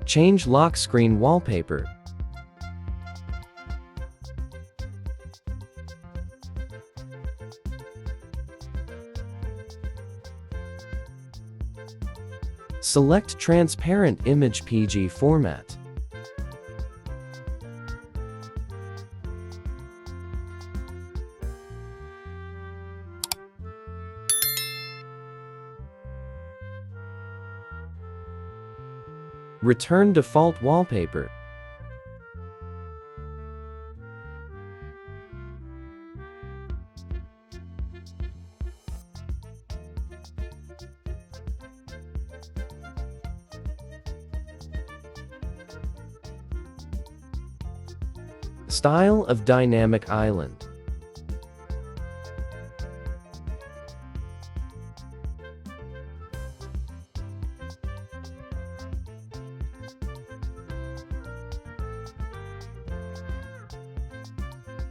Change lock screen wallpaper. Select transparent image PG format. Return default wallpaper. Style of dynamic island.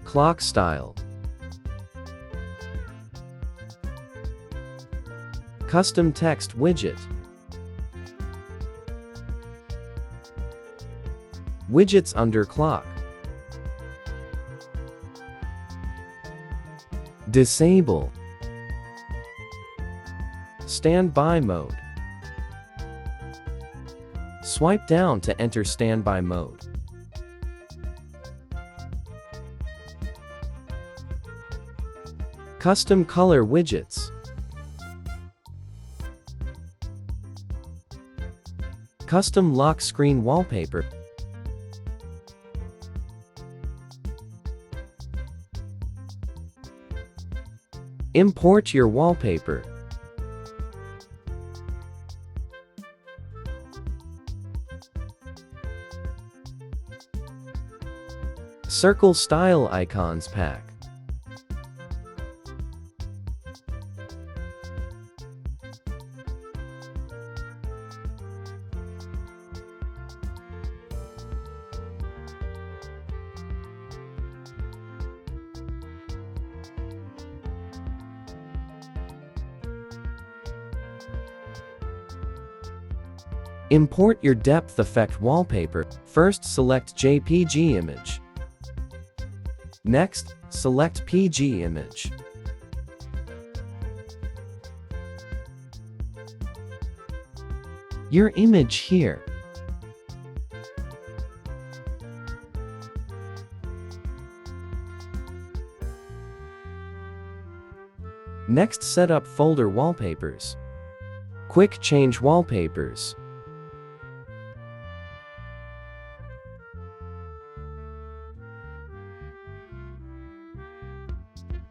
Clock style. Custom text widget. Widgets under clock. Disable. Standby mode. Swipe down to enter standby mode. Custom color widgets. Custom lock screen wallpaper. Import your wallpaper. Circle style icons pack. Import your depth effect wallpaper. First, select JPG image. Next, select PG image. Your image here. Next, set up folder wallpapers. Quick change wallpapers.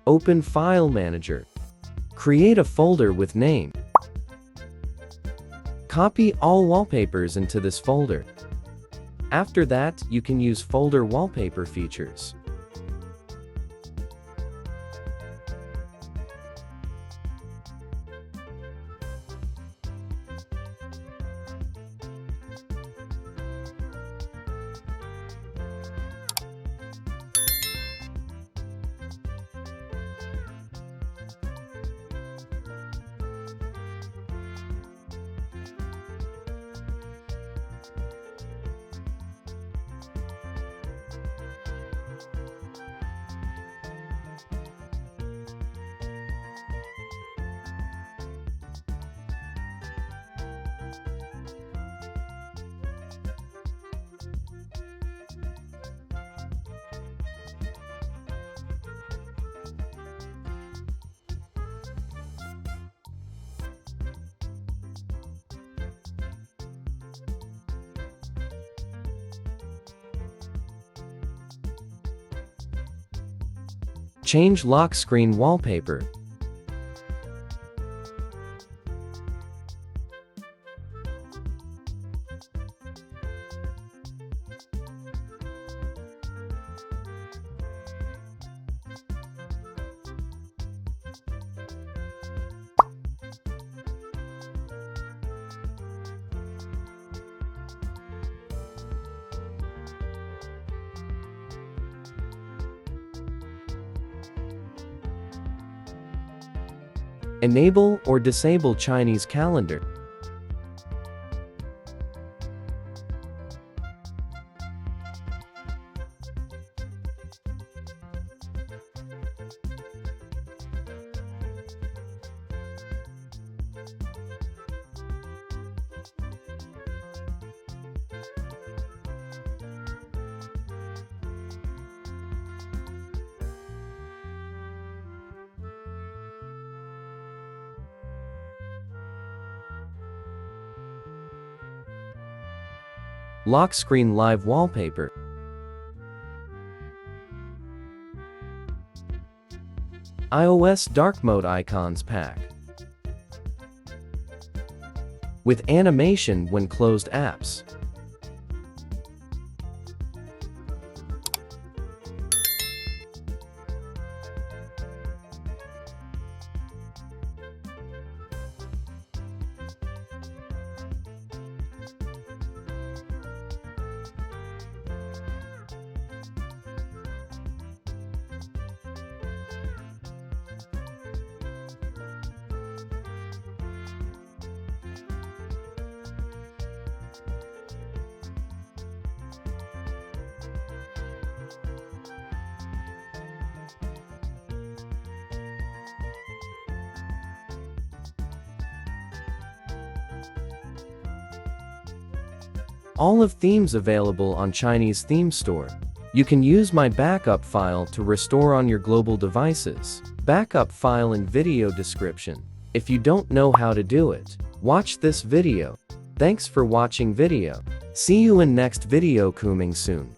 Open File Manager. Create a folder with name. Copy all wallpapers into this folder. After that, you can use folder wallpaper features. Change lock screen wallpaper. Enable or disable Chinese calendar. Lock screen live wallpaper. iOS dark mode icons pack. With animation when closed apps. All of themes available on Chinese theme store. You can use my backup file to restore on your global devices. Backup file in video description. If you don't know how to do it, watch this video. Thanks for watching video. See you in next video coming soon.